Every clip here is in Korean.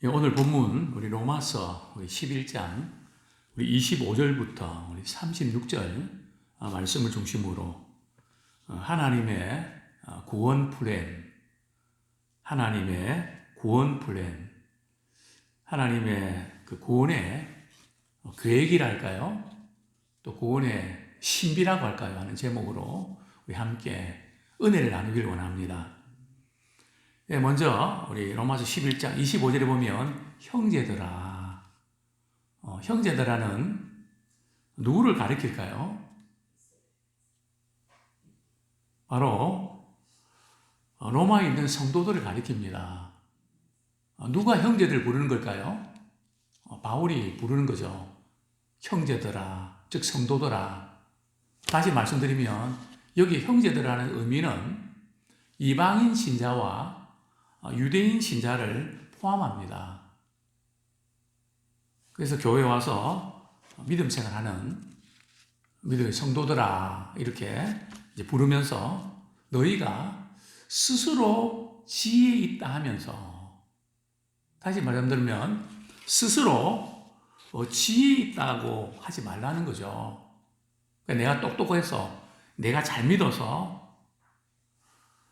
오늘 본문 우리 로마서 우리 11장 우리 25절부터 우리 36절 말씀을 중심으로 하나님의 구원 플랜, 하나님의 구원 플랜, 하나님의 그 구원의 계획이랄까요? 또 구원의 신비라고 할까요? 하는 제목으로 우리 함께 은혜를 나누길 원합니다. 먼저 우리 로마서 11장 25절에 보면 형제들아, 형제들아는 누구를 가리킬까요? 바로 로마에 있는 성도들을 가리킵니다. 누가 형제들 부르는 걸까요? 바울이 부르는 거죠. 형제들아, 즉 성도들아. 다시 말씀드리면 여기 형제들아는 의미는 이방인 신자와 유대인 신자를 포함합니다. 그래서 교회에 와서 믿음 생활하는 믿음의 성도들아 이렇게 이제 부르면서 너희가 스스로 지혜 있다 하면서, 다시 말씀드리면 스스로 지혜 있다고 하지 말라는 거죠. 그러니까 내가 똑똑해서, 내가 잘 믿어서,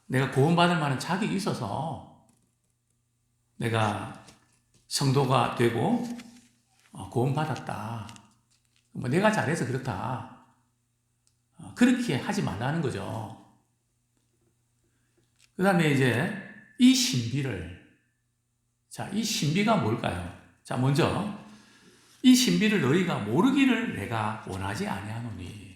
내가 구원받을 만한 자격이 있어서 내가 성도가 되고 구원받았다, 내가 잘해서 그렇다, 그렇게 하지 말라는 거죠. 그 다음에 이제 이 신비를, 이 신비가 뭘까요? 먼저 이 신비를 너희가 모르기를 내가 원하지 아니하노니.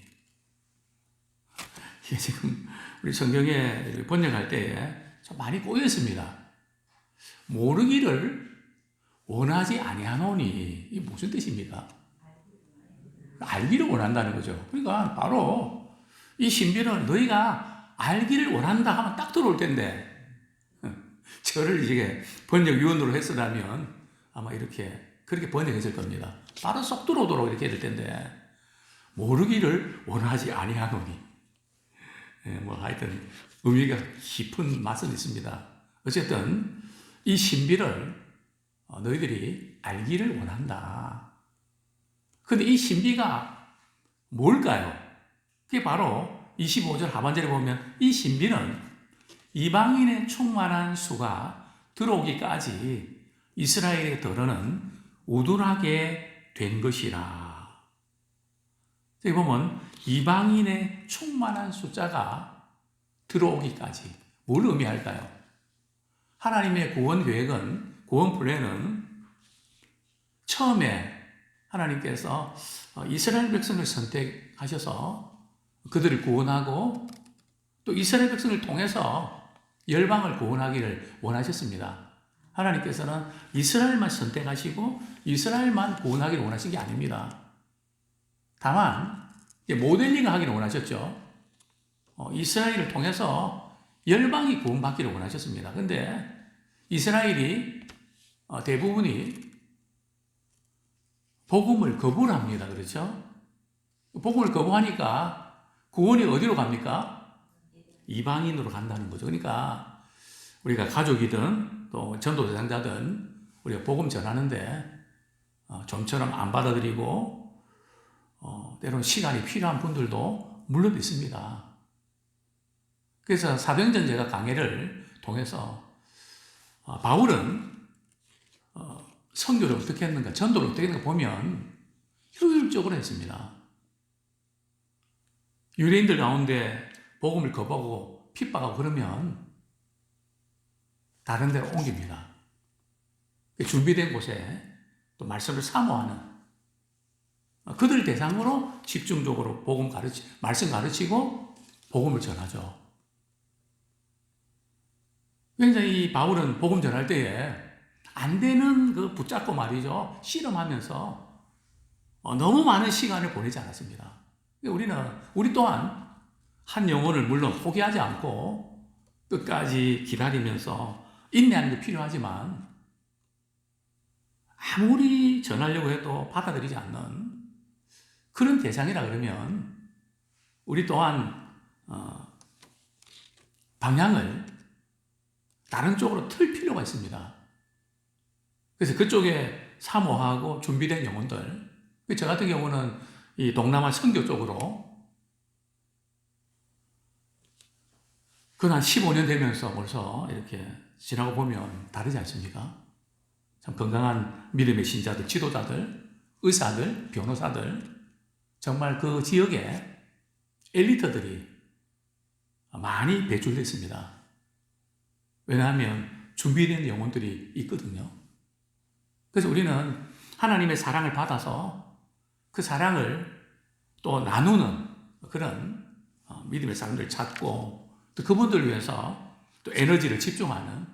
이게 지금 우리 성경에 번역할 때에 좀 많이 꼬여 있습니다. 모르기를 원하지 아니하노니, 이게 무슨 뜻입니까? 알기를 원한다는 거죠. 그러니까 바로 이 신비는 너희가 알기를 원한다 하면 딱 들어올 텐데, 저를 이제 번역위원으로 했으라면 아마 그렇게 번역했을 겁니다. 바로 쏙 들어오도록 이렇게 될 텐데, 모르기를 원하지 아니하노니. 하여튼 의미가 깊은 맛은 있습니다. 어쨌든 이 신비를 너희들이 알기를 원한다. 근데 이 신비가 뭘까요? 그게 바로 25절 하반절에 보면 이 신비는 이방인의 충만한 수가 들어오기까지 이스라엘의 덜어는 우둔하게 된 것이라. 여기 보면 이방인의 충만한 숫자가 들어오기까지 뭘 의미할까요? 하나님의 구원 계획은, 구원 플랜은 처음에 하나님께서 이스라엘 백성을 선택하셔서 그들을 구원하고 또 이스라엘 백성을 통해서 열방을 구원하기를 원하셨습니다. 하나님께서는 이스라엘만 선택하시고 이스라엘만 구원하기를 원하신 게 아닙니다. 다만 모델링을 하기를 원하셨죠. 이스라엘을 통해서 열방이 구원받기를 원하셨습니다. 그런데 이스라엘이 대부분이 복음을 거부를 합니다. 그렇죠? 복음을 거부하니까 구원이 어디로 갑니까? 이방인으로 간다는 거죠. 그러니까 우리가 가족이든 또 전도 대상자든 우리가 복음 전하는데 좀처럼 안 받아들이고 때로는 시간이 필요한 분들도 물론 있습니다. 그래서 사도행전 제가 강해를 통해서 바울은 선교를 어떻게 했는가, 전도를 어떻게 했는가 보면 효율적으로 했습니다. 유대인들 가운데 복음을 거부하고 핍박하고 그러면 다른 데로 옮깁니다. 준비된 곳에 또 말씀을 사모하는, 그들 대상으로 집중적으로 말씀 가르치고 복음을 전하죠. 굉장히 바울은 복음 전할 때에 안 되는 그 붙잡고 말이죠, 씨름하면서 너무 많은 시간을 보내지 않았습니다. 우리 또한 한 영혼을 물론 포기하지 않고 끝까지 기다리면서 인내하는 게 필요하지만 아무리 전하려고 해도 받아들이지 않는 그런 대상이라 그러면 우리 또한 방향을 다른 쪽으로 틀 필요가 있습니다. 그래서 그쪽에 사모하고 준비된 영혼들, 저 같은 경우는 이 동남아 선교 쪽으로 그건 한 15년 되면서 벌써 이렇게 지나고 보면 다르지 않습니까? 참 건강한 믿음의 신자들, 지도자들, 의사들, 변호사들, 정말 그 지역에 엘리트들이 많이 배출됐습니다. 왜냐하면 준비된 영혼들이 있거든요. 그래서 우리는 하나님의 사랑을 받아서 그 사랑을 또 나누는 그런 믿음의 사람들을 찾고 또 그분들을 위해서 또 에너지를 집중하는,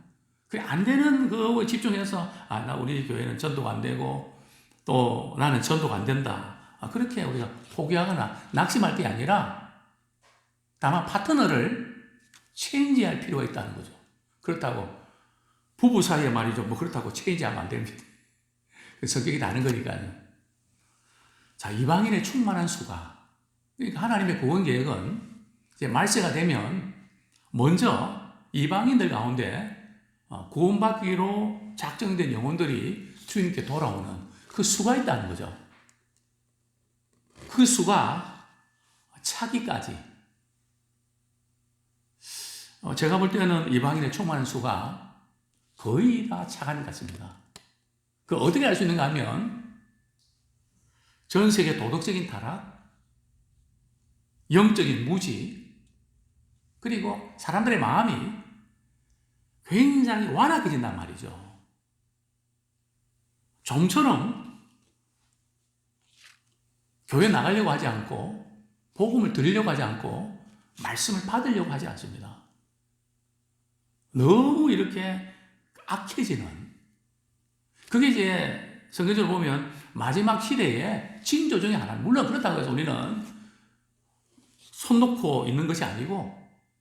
그게 안 되는 그 집중해서 나 우리 교회는 전도가 안 되고 또 나는 전도가 안 된다, 그렇게 우리가 포기하거나 낙심할 게 아니라 다만 파트너를 체인지할 필요가 있다는 거죠. 그렇다고 부부 사이에 말이죠, 뭐 그렇다고 체인지하면 안 됩니다. 성격이 다른 거니까요. 자, 이방인의 충만한 수가, 그러니까 하나님의 구원 계획은 이제 말세가 되면 먼저 이방인들 가운데 구원받기로 작정된 영혼들이 주님께 돌아오는 그 수가 있다는 거죠. 그 수가 차기까지, 제가 볼 때는 이방인의 충만한 수가 거의 다 차가는 것 같습니다. 그 어떻게 알 수 있는가 하면 전 세계 도덕적인 타락, 영적인 무지, 그리고 사람들의 마음이 굉장히 완악해진단 말이죠. 좀처럼 교회 나가려고 하지 않고 복음을 들으려고 하지 않고 말씀을 받으려고 하지 않습니다. 너무 이렇게 악해지는, 그게 이제 성경적으로 보면 마지막 시대의 징조 중에 하나. 물론 그렇다고 해서 우리는 손 놓고 있는 것이 아니고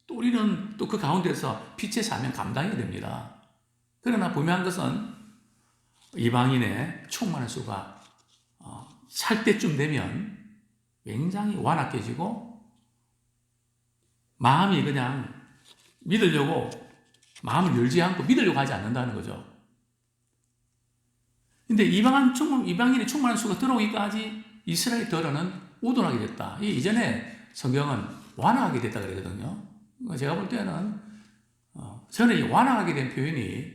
또 우리는 또 그 가운데서 빛의 사명 감당해야 됩니다. 그러나 분명한 것은 이방인의 충만한 수가 살 때쯤 되면 굉장히 완악해지고 마음이 그냥 믿으려고, 마음을 열지 않고 믿으려고 하지 않는다는 거죠. 근데 이방인의 충만한 수가 들어오기까지 이스라엘 더러는 우둔하게 됐다. 이전에 성경은 완악하게 됐다 그러거든요. 제가 볼 때는 저는 이 완악하게 된 표현이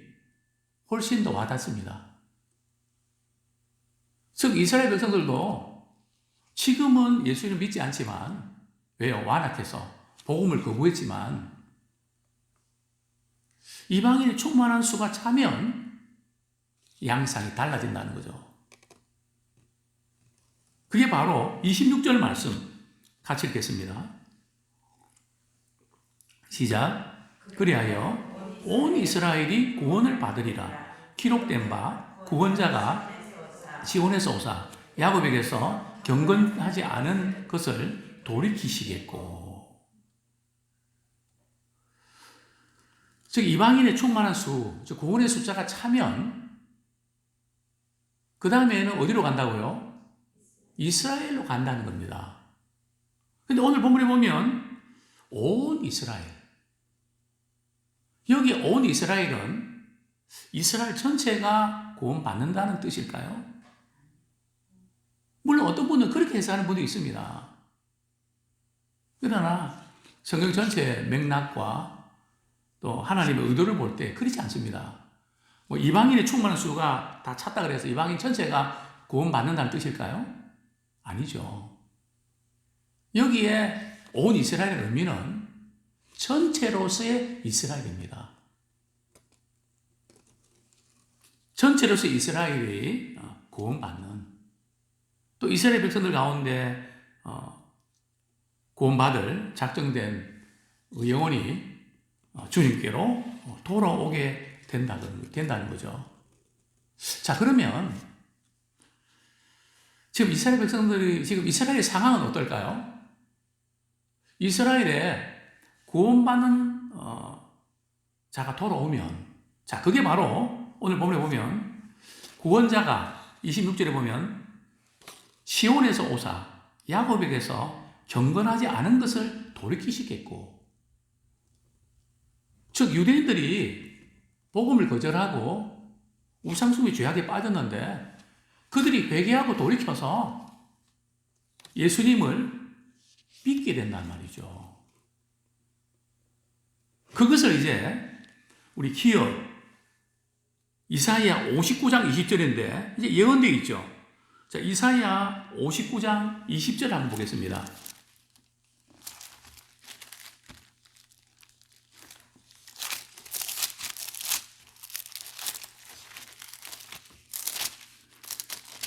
훨씬 더 와닿습니다. 즉 이스라엘 백성들도 지금은 예수를 믿지 않지만, 왜요? 완악해서 복음을 거부했지만 이방인의 충만한 수가 차면 양상이 달라진다는 거죠. 그게 바로 26절 말씀 같이 읽겠습니다. 시작. 그리하여 온 이스라엘이 구원을 받으리라. 기록된 바 구원자가 시온에서 오사 야곱에게서 경건하지 않은 것을 돌이키시겠고. 즉 이방인의 충만한 수, 즉 구원의 숫자가 차면 그 다음에는 어디로 간다고요? 이스라엘로 간다는 겁니다. 근데 오늘 본문에 보면 온 이스라엘, 여기 온 이스라엘은 이스라엘 전체가 구원받는다는 뜻일까요? 물론 어떤 분은 그렇게 해석하는 분도 있습니다. 그러나 성경 전체의 맥락과 또 하나님의 의도를 볼 때 그렇지 않습니다. 뭐 이방인의 충만한 수가 다 찼다 그래서 이방인 전체가 구원받는다는 뜻일까요? 아니죠. 여기에 온 이스라엘의 의미는 전체로서의 이스라엘입니다. 전체로서의 이스라엘이 구원받는, 또 이스라엘 백성들 가운데 구원받을 작정된 영혼이 주님께로 돌아오게 된다는 거죠. 자, 그러면 지금 이스라엘 백성들이, 지금 이스라엘의 상황은 어떨까요? 이스라엘에 구원받는 자가 돌아오면, 자, 그게 바로 오늘 본문에 보면 구원자가 26절에 보면 시온에서 오사 야곱에게서 경건하지 않은 것을 돌이키시겠고, 즉 유대인들이 복음을 거절하고 우상숭배 죄악에 빠졌는데 그들이 회개하고 돌이켜서 예수님을 믿게 된단 말이죠. 그것을 이제 우리 기억 이사야 59장 20절인데 이제 예언되어 있죠. 자, 이사야 59장 20절 한번 보겠습니다.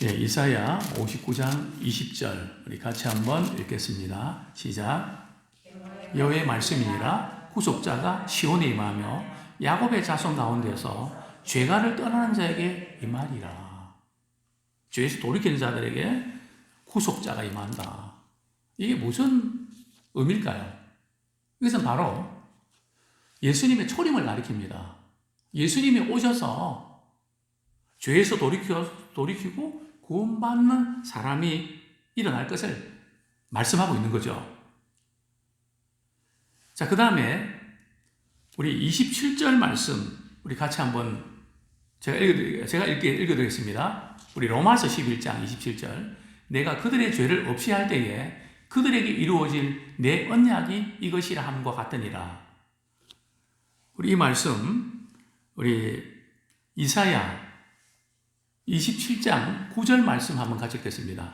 예, 이사야 59장 20절 우리 같이 한번 읽겠습니다. 시작. 여호와의 말씀이니라 구속자가 시온에 임하며 야곱의 자손 가운데서 죄가를 떠나는 자에게 임하리라. 죄에서 돌이키는 자들에게 구속자가 임한다. 이게 무슨 의미일까요? 이것은 바로 예수님의 초림을 가리킵니다. 예수님이 오셔서 죄에서 돌이키고 구원받는 사람이 일어날 것을 말씀하고 있는 거죠. 자, 그 다음에 우리 27절 말씀 우리 같이 한번 제가 읽어드리겠습니다. 우리 로마서 11장 27절 내가 그들의 죄를 없이 할 때에 그들에게 이루어질 내 언약이 이것이라 함과 같으니라. 우리 이 말씀 우리 이사야 27장 9절 말씀 한번 같이 읽겠습니다.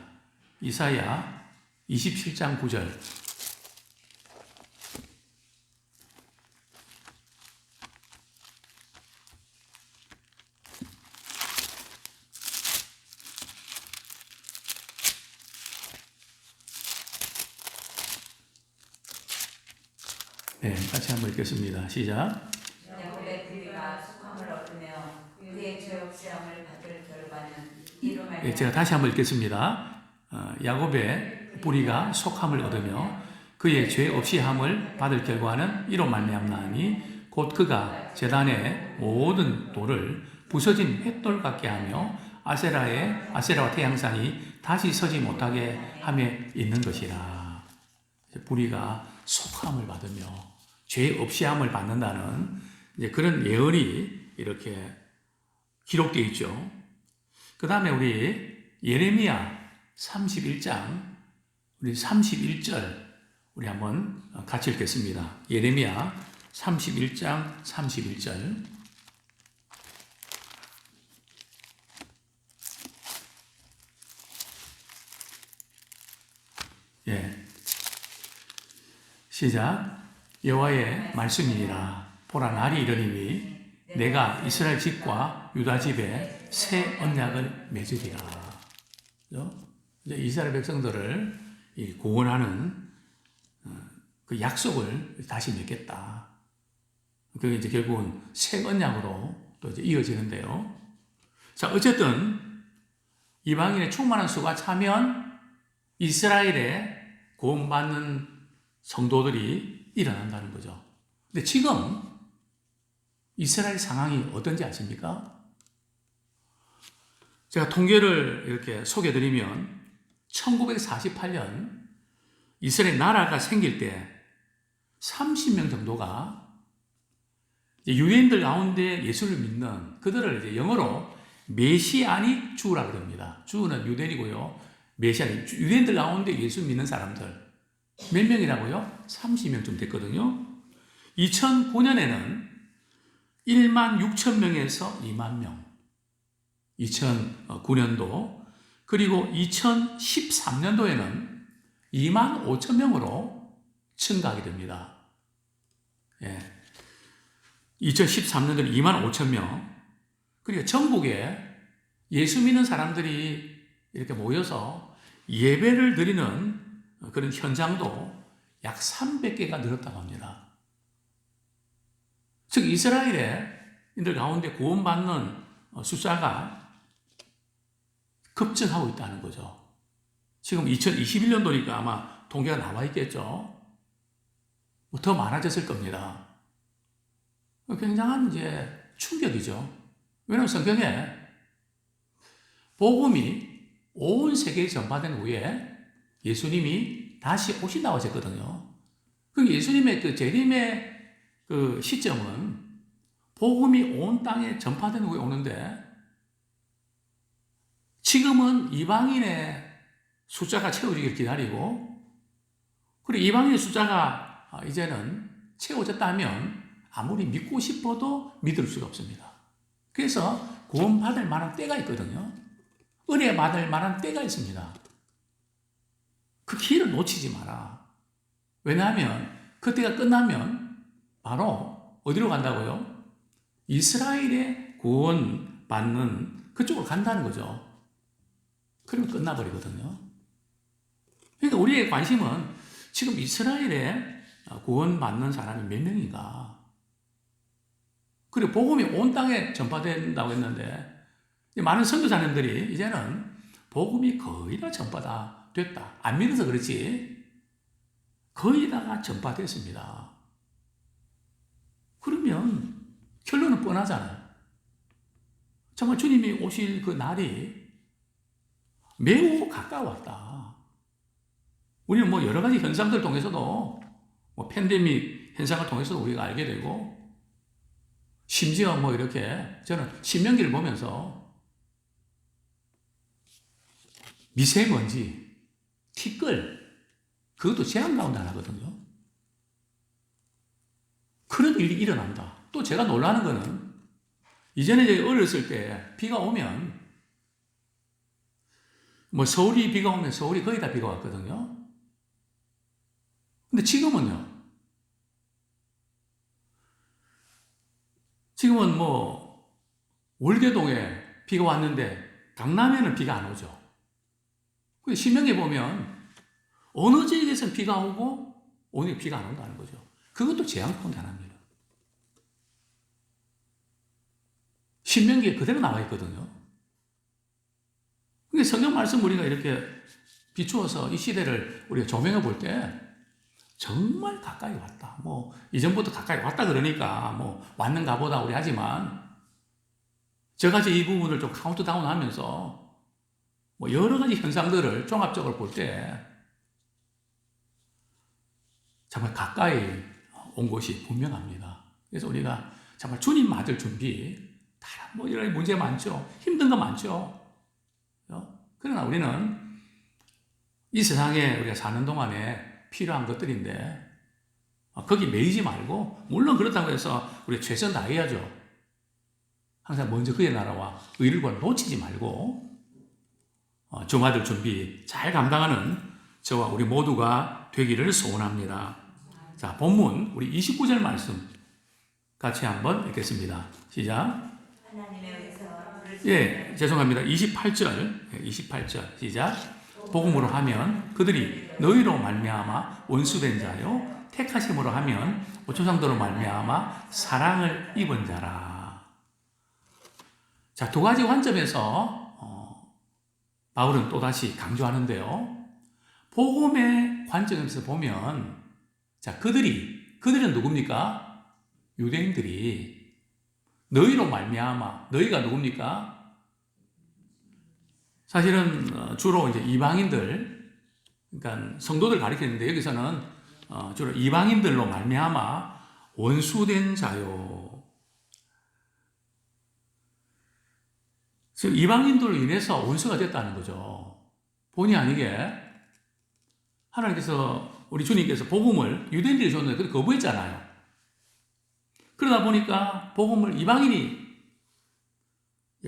이사야 27장 9절 네, 같이 한번 읽겠습니다. 시작. 야곱의 부리가 속함을 얻으며 그의 죄 없이 함을 받을 결과는 이로 말미암아. 네, 제가 다시 한번 읽겠습니다. 야곱의 부리가 속함을 얻으며 그의 죄 없이 함을 받을 결과는 이로 말미암나니 곧 그가 제단의 모든 돌을 부서진 횃돌 같게 하며 아세라와 태양산이 다시 서지 못하게 함에 있는 것이라. 부리가 속함을 받으며 죄 없이 함을 받는다는 이제 그런 예언이 이렇게 기록되어 있죠. 그 다음에 우리 예레미야 31장 우리 31절 우리 한번 같이 읽겠습니다. 예레미야 31장 31절 예. 시작. 여호와의 말씀이니라. 보라 날이 이르리니 내가 이스라엘 집과 유다 집에 새 언약을 맺으리라. 이제 이스라엘 백성들을 구원하는 그 약속을 다시 맺겠다. 그게 이제 결국은 새 언약으로 또 이제 이어지는데요. 자, 어쨌든 이방인의 충만한 수가 차면 이스라엘에 구원받는 성도들이 일어난다는 거죠. 근데 지금 이스라엘 상황이 어떤지 아십니까? 제가 통계를 이렇게 소개해드리면 1948년 이스라엘 나라가 생길 때 30명 정도가 유대인들 가운데 예수를 믿는 그들을 이제 영어로 메시아닉 주라 그럽니다. 주는 유대인이고요. 메시아닉 유대인들 가운데 예수 믿는 사람들 몇 명이라고요? 30명쯤 됐거든요. 2009년에는 1만 6천 명에서 2만 명. 2009년도 그리고 2013년도에는 2만 5천 명으로 증가하게 됩니다. 예. 2013년도에는 2만 5천 명. 그리고 전국에 예수 믿는 사람들이 이렇게 모여서 예배를 드리는 그런 현장도 약 300개가 늘었다고 합니다. 즉 이스라엘인들 가운데 구원받는 숫자가 급증하고 있다는 거죠. 지금 2021년도니까 아마 통계가 나와 있겠죠. 더 많아졌을 겁니다. 굉장한 이제 충격이죠. 왜냐하면 성경에 복음이 온 세계에 전파된 후에 예수님이 다시 오신다고 하셨거든요. 그 예수님의 그 재림의 그 시점은 복음이 온 땅에 전파된 후에 오는데 지금은 이방인의 숫자가 채워지기를 기다리고, 그리고 이방인의 숫자가 이제는 채워졌다면 아무리 믿고 싶어도 믿을 수가 없습니다. 그래서 구원받을 만한 때가 있거든요. 은혜 받을 만한 때가 있습니다. 그 기회를 놓치지 마라. 왜냐하면 그 때가 끝나면 바로 어디로 간다고요? 이스라엘의 구원받는 그쪽으로 간다는 거죠. 그러면 끝나버리거든요. 그러니까 우리의 관심은 지금 이스라엘에 구원받는 사람이 몇 명인가? 그리고 복음이 온 땅에 전파된다고 했는데 많은 선교사님들이 이제는 복음이 거의 다 전파다 됐다. 안 믿어서 그렇지 거의 다가 전파됐습니다. 그러면 결론은 뻔하잖아요. 정말 주님이 오실 그 날이 매우 가까웠다. 우리는 뭐 여러 가지 현상들 통해서도 뭐 팬데믹 현상을 통해서도 우리가 알게 되고, 심지어 뭐 이렇게 저는 신명기를 보면서 미세먼지, 티끌, 그것도 재앙 가운데 하나거든요. 그런 일이 일어난다. 또 제가 놀라는 거는 이전에 제가 어렸을 때 비가 오면 뭐 서울이 비가 오면 서울이 거의 다 비가 왔거든요. 근데 지금은 뭐 월계동에 비가 왔는데 강남에는 비가 안 오죠. 신명기에 보면 어느 지역에서는 비가 오고 어느 지역에 비가 안 온다는 거죠. 그것도 재앙 가운데 하나입니다. 신명기에 그대로 나와 있거든요. 근데 성경 말씀 우리가 이렇게 비추어서 이 시대를 우리가 조명해 볼 때 정말 가까이 왔다. 뭐 이전부터 가까이 왔다 그러니까 뭐 왔는가 보다 우리 하지만 저같이 이 부분을 좀 카운트다운 하면서 뭐 여러 가지 현상들을 종합적으로 볼 때 정말 가까이 온 것이 분명합니다. 그래서 우리가 정말 주님 맞을 준비, 다른 뭐 여러 문제 많죠. 힘든 거 많죠. 그러나 우리는 이 세상에 우리가 사는 동안에 필요한 것들인데 거기 매이지 말고, 물론 그렇다고 해서 우리 최선 다해야죠. 항상 먼저 그의 나라와 의를 구하는 놓치지 말고 주 맞을 준비 잘 감당하는 저와 우리 모두가 되기를 소원합니다. 자, 본문 우리 29절 말씀 같이 한번 읽겠습니다. 시작. 하나님의 의사와 예, 죄송합니다. 28절 시작. 복음으로 하면 그들이 너희로 말미암아 원수된 자요, 택하심으로 하면 조상도로 말미암아 사랑을 입은 자라. 자, 두 가지 관점에서 바울은 또다시 강조하는데요. 복음의 관점에서 보면, 자, 그들은 누굽니까? 유대인들이. 너희로 말미암아, 너희가 누굽니까? 사실은 주로 이제 이방인들, 그러니까 성도들 가리키는데 여기서는 주로 이방인들로 말미암아 원수된 자요. 지금 이방인들로 인해서 원수가 됐다는 거죠. 본의 아니게 하나님께서, 우리 주님께서 복음을 유대인들이 줬는데 그걸 거부했잖아요. 그러다 보니까 복음을 이방인이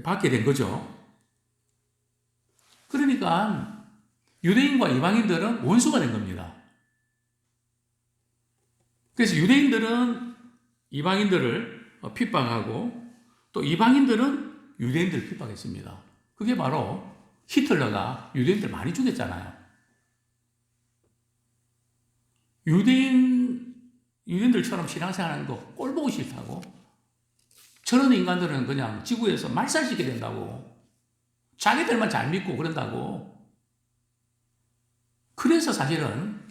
받게 된 거죠. 그러니까 유대인과 이방인들은 원수가 된 겁니다. 그래서 유대인들은 이방인들을 핍박하고 또 이방인들은 유대인들을 핍박했습니다. 그게 바로 히틀러가 유대인들 많이 죽였잖아요. 유대인들처럼 신앙생활하는 거 꼴보기 싫다고, 저런 인간들은 그냥 지구에서 말살시키게 된다고, 자기들만 잘 믿고 그런다고. 그래서 사실은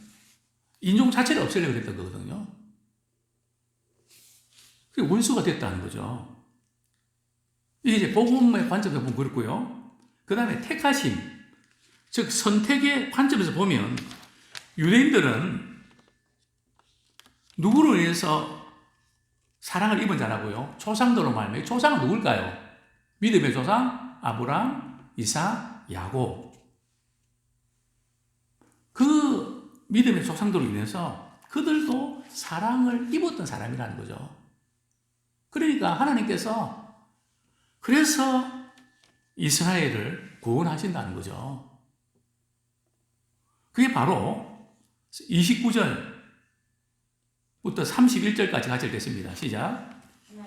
인종 자체를 없애려고 했던 거거든요. 그게 원수가 됐다는 거죠. 이게 이제 복음의 관점에서 보면 그렇고요. 그 다음에 택하심, 즉 선택의 관점에서 보면 유대인들은 누구로 인해서 사랑을 입은 자라고요? 조상들로 말미암아. 조상은 누굴까요? 믿음의 조상 아브라함, 이삭, 야곱, 그 믿음의 조상들로 인해서 그들도 사랑을 입었던 사람이라는 거죠. 그러니까 하나님께서 그래서 이스라엘을 구원하신다는 거죠. 그게 바로 29절부터 31절까지 가져됐습니다. 시작.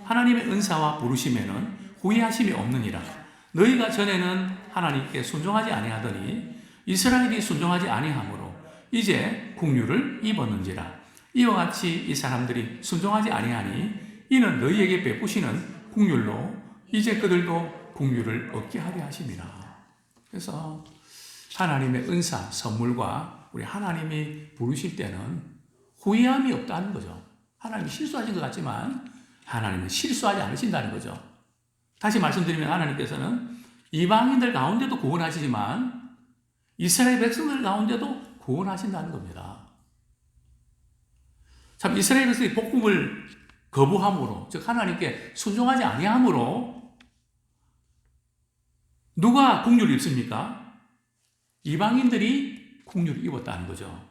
하나님의 은사와 부르심에는 후회하심이 없느니라. 너희가 전에는 하나님께 순종하지 아니하더니 이스라엘이 순종하지 아니하므로 이제 긍휼을 입었는지라. 이와 같이 이 사람들이 순종하지 아니하니 이는 너희에게 베푸시는 긍휼로 이제 그들도 긍휼을 얻게 하려 하심이라. 그래서 하나님의 은사, 선물과 우리 하나님이 부르실 때는 후회함이 없다는 거죠. 하나님이 실수하신 것 같지만 하나님은 실수하지 않으신다는 거죠. 다시 말씀드리면 하나님께서는 이방인들 가운데도 구원하시지만 이스라엘 백성들 가운데도 구원하신다는 겁니다. 참 이스라엘 백성이 복음을 거부함으로, 즉 하나님께 순종하지 아니함으로 누가 긍휼을 입습니까? 이방인들이 긍휼을 입었다는 거죠.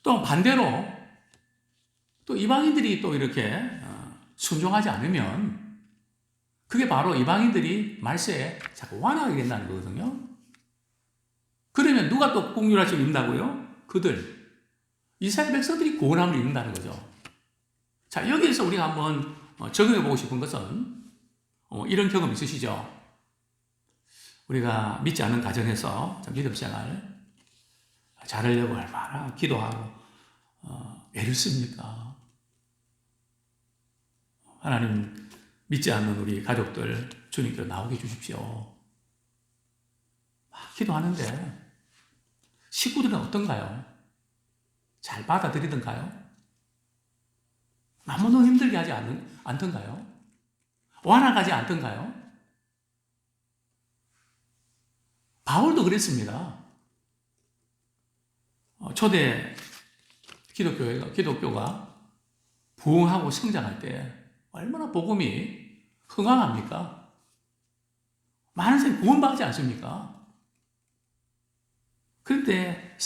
또 반대로 또 이방인들이 또 이렇게 순종하지 않으면 그게 바로 이방인들이 말세에 자꾸 완화하게 된다는 거거든요. 그러면 누가 또 긍휼하심을 입는다고요? 그들. 이스라엘 백성들이 구원함을 입는다는 거죠. 자, 여기에서 우리가 한번 적용해 보고 싶은 것은 이런 경험 있으시죠? 우리가 믿지 않는 가정에서 믿음 생활 잘하려고 얼마나 기도하고 애를 씁니까? 하나님 믿지 않는 우리 가족들 주님께로 나오게 해주십시오. 막 기도하는데 식구들은 어떤가요? 잘 받아들이던가요? 너무 힘들게 하지 않던가요? 완화가지 않던가요? 바울도 그랬습니다. 초대 기독교가 부흥하고 성장할 때 얼마나 복음이 흥황합니까? 많은 사람이 구원받지 않습니까? 그런데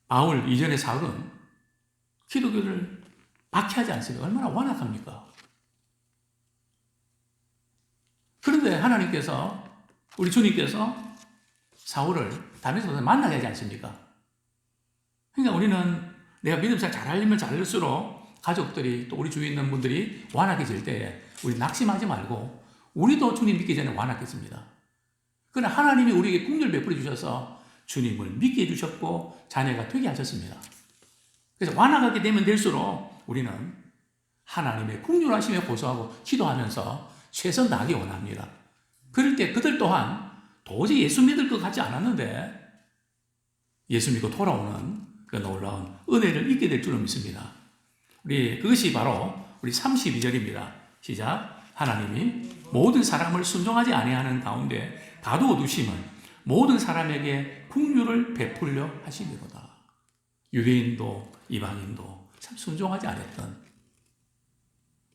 바울 이전의 사울은 기독교를 박해하지 않습니까? 얼마나 완악합니까? 그런데 하나님께서, 우리 주님께서 사울을 다메섹에서 만나게 하지 않습니까? 그러니까 우리는 내가 믿음 생활 잘하려면 잘할수록 가족들이 또 우리 주위에 있는 분들이 완악해질 때에 우리 낙심하지 말고 우리도 주님 믿기 전에 완악했습니다. 그러나 하나님이 우리에게 긍휼을 베풀어 주셔서 주님을 믿게 해주셨고 자녀가 되게 하셨습니다. 그래서 완악하게 되면 될수록 우리는 하나님의 긍휼하심에 고소하고 기도하면서 최선 다하기 원합니다. 그럴 때 그들 또한 도저히 예수 믿을 것 같지 않았는데 예수 믿고 돌아오는 그 놀라운 은혜를 잊게 될 줄로 믿습니다. 그것이 바로 우리 32절입니다. 시작. 하나님이 모든 사람을 순종하지 아니하는 가운데 가두어두심은 모든 사람에게 긍휼을 베풀려 하심이로다. 유대인도 이방인도 참 순종하지 않았던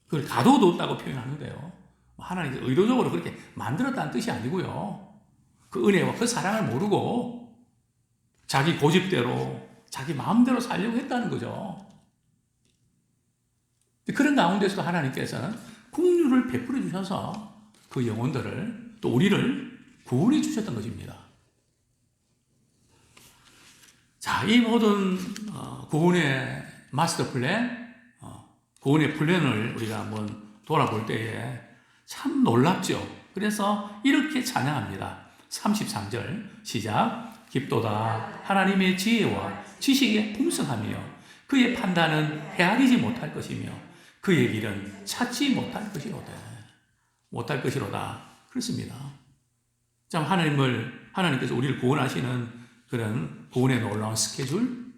그걸 가둬뒀다고 표현하는데요. 하나님이 의도적으로 그렇게 만들었다는 뜻이 아니고요. 그 은혜와 그 사랑을 모르고 자기 고집대로 자기 마음대로 살려고 했다는 거죠. 그런 가운데서도 하나님께서는 긍휼을 베풀어 주셔서 그 영혼들을 또 우리를 구원해 주셨던 것입니다. 자, 이 모든 구원의 마스터 플랜, 구원의 플랜을 우리가 한번 돌아볼 때에 참 놀랍죠. 그래서 이렇게 찬양합니다. 33절 시작. 깊도다 하나님의 지혜와 지식의 풍성하며 그의 판단은 헤아리지 못할 것이며 그의 길은 찾지 못할 것이로다. 그렇습니다. 참 하나님께서 우리를 구원하시는 그런 구원의 놀라운 스케줄,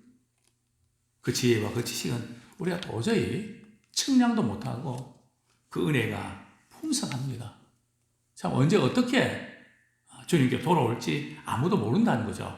그 지혜와 그 지식은 우리가 도저히 측량도 못하고 그 은혜가 풍성합니다. 참 언제 어떻게 주님께 돌아올지 아무도 모른다는 거죠.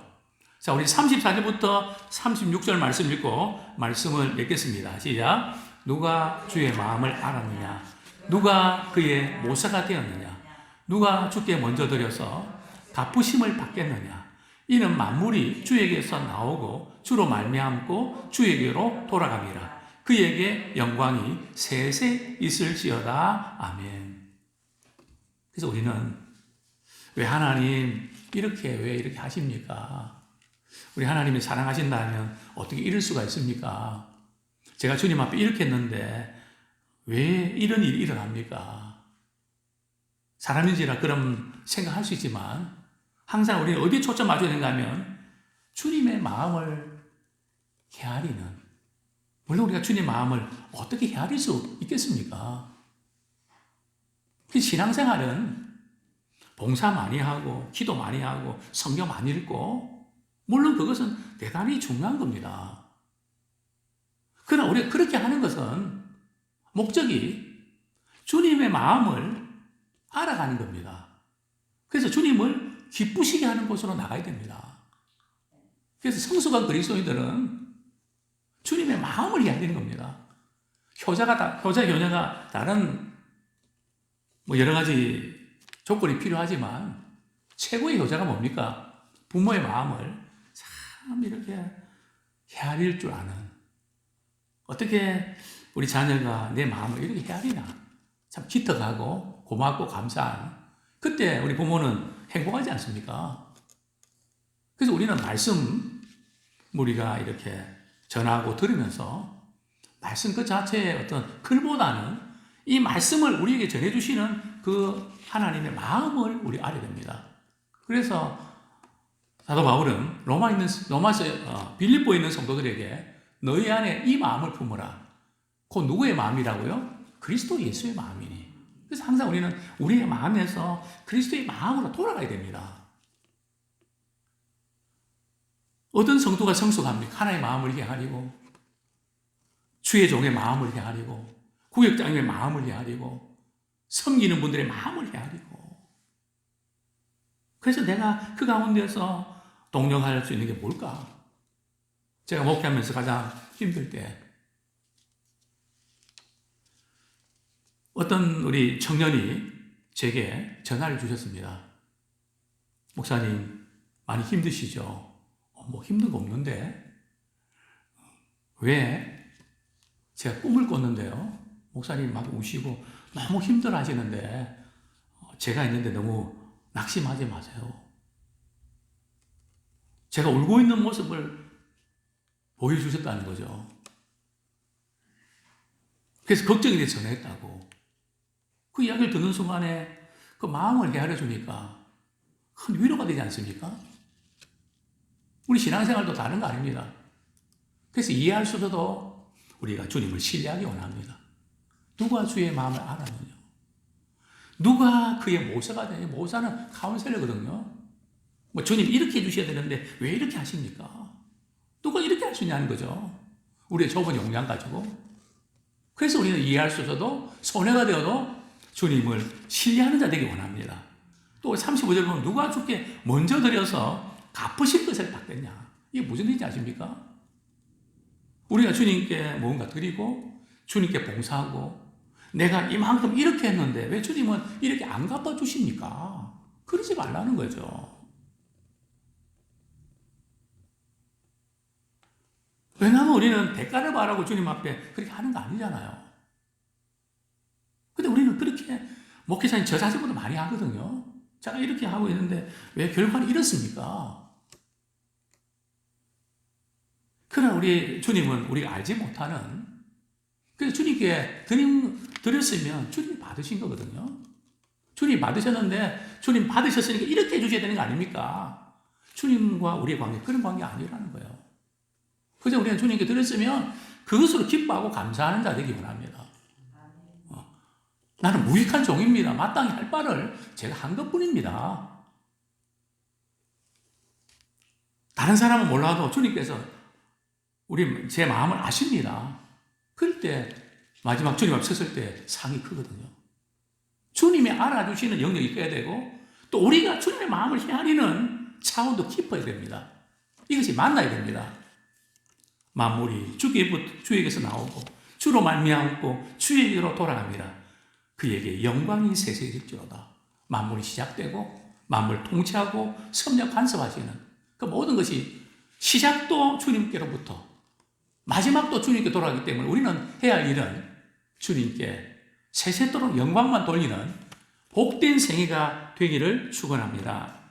자, 우리 34절부터 36절 말씀 읽고 말씀을 맺겠습니다. 시작. 누가 주의 마음을 알았느냐? 누가 그의 모사가 되었느냐? 누가 주께 먼저 드려서 갚으심을 받겠느냐? 이는 만물이 주에게서 나오고 주로 말미암고 주에게로 돌아갑니다. 그에게 영광이 세세 있을지어다. 아멘. 그래서 우리는 왜 하나님 왜 이렇게 하십니까? 우리 하나님이 사랑하신다면 어떻게 이럴 수가 있습니까? 제가 주님 앞에 이렇게 했는데 왜 이런 일이 일어납니까? 사람인지라 그런 생각할 수 있지만 항상 우리는 어디에 초점 맞춰야 되는가 하면 주님의 마음을 헤아리는, 물론 우리가 주님의 마음을 어떻게 헤아릴 수 있겠습니까? 그 신앙생활은 봉사 많이 하고 기도 많이 하고 성경 많이 읽고 물론 그것은 대단히 중요한 겁니다. 그러나 우리가 그렇게 하는 것은 목적이 주님의 마음을 알아가는 겁니다. 그래서 주님을 기쁘시게 하는 곳으로 나가야 됩니다. 그래서 성숙한 그리스도인들은 주님의 마음을 이야기하는 겁니다. 효자가 다른 여러 가지 조건이 필요하지만 최고의 효자가 뭡니까? 부모의 마음을 참 이렇게 헤아릴 줄 아는, 어떻게 우리 자녀가 내 마음을 이렇게 헤아리나 참 기특하고 고맙고 감사한, 그때 우리 부모는 행복하지 않습니까? 그래서 우리는 말씀 우리가 이렇게 전하고 들으면서 말씀 그 자체의 어떤 글보다는 이 말씀을 우리에게 전해주시는 그 하나님의 마음을 우리 알아야 됩니다. 그래서 사도 바울은 빌립보에 있는 성도들에게 너희 안에 이 마음을 품으라. 그 누구의 마음이라고요? 그리스도 예수의 마음이니. 그래서 항상 우리는 우리의 마음에서 그리스도의 마음으로 돌아가야 됩니다. 어떤 성도가 성숙합니까? 하나의 마음을 헤아리고 주의 종의 마음을 헤아리고 구역장의 마음을 헤아리고 섬기는 분들의 마음을 헤아리고, 그래서 내가 그 가운데서 동력할 수 있는 게 뭘까? 제가 목회하면서 가장 힘들 때 어떤 우리 청년이 제게 전화를 주셨습니다. 목사님 많이 힘드시죠? 힘든 거 없는데 왜 제가 꿈을 꿨는데요. 목사님 막 우시고 너무 힘들어 하시는데 제가 있는데 너무 낙심하지 마세요. 제가 울고 있는 모습을 보여주셨다는 거죠. 그래서 걱정이 돼서 전화했다고. 그 이야기를 듣는 순간에 그 마음을 헤아려 주니까 큰 위로가 되지 않습니까? 우리 신앙생활도 다른 거 아닙니다. 그래서 이해할 수 없어도 우리가 주님을 신뢰하기 원합니다. 누가 주의 마음을 알았느냐? 누가 그의 모사가 되냐? 모사는 카운셀러거든요. 주님 이렇게 해주셔야 되는데 왜 이렇게 하십니까? 누가 이렇게 할 수 있냐는 거죠. 우리의 좁은 역량 가지고. 그래서 우리는 이해할 수 없어도 손해가 되어도 주님을 신뢰하는 자 되기 원합니다. 또 35절 보면 누가 주께 먼저 드려서 갚으실 것을 받겠냐? 이게 무슨 뜻인지 아십니까? 우리가 주님께 뭔가 드리고 주님께 봉사하고 내가 이만큼 이렇게 했는데 왜 주님은 이렇게 안 갚아주십니까? 그러지 말라는 거죠. 왜냐하면 우리는 대가를 바라고 주님 앞에 그렇게 하는 거 아니잖아요. 근데 우리는 그렇게 목회자님 저 자신보다 많이 하거든요. 제가 이렇게 하고 있는데 왜 결과는 이렇습니까? 그러나 우리 주님은 우리가 알지 못하는, 그래서 주님께 드렸으면 주님이 받으신 거거든요. 주님이 받으셨는데 주님 받으셨으니까 이렇게 해주셔야 되는 거 아닙니까? 주님과 우리의 관계, 그런 관계 아니라는 거예요. 그저 우리가 주님께 드렸으면 그것으로 기뻐하고 감사하는 자 되기 원합니다. 나는 무익한 종입니다. 마땅히 할 바를 제가 한 것뿐입니다. 다른 사람은 몰라도 주님께서 제 마음을 아십니다. 그럴 때 마지막 주님 앞에 섰을 때 상이 크거든요. 주님이 알아주시는 영역이 있어야 되고 또 우리가 주님의 마음을 헤아리는 차원도 깊어야 됩니다. 이것이 만나야 됩니다. 만물이 주에게서 나오고 주로 말미암고 주에게로 돌아갑니다. 그에게 영광이 세세해질지로다. 만물이 시작되고 만물 통치하고 섭렵 간섭하시는 그 모든 것이 시작도 주님께로부터 마지막도 주님께 돌아가기 때문에 우리는 해야 할 일은 주님께 세세토록 영광만 돌리는 복된 생애가 되기를 축원합니다.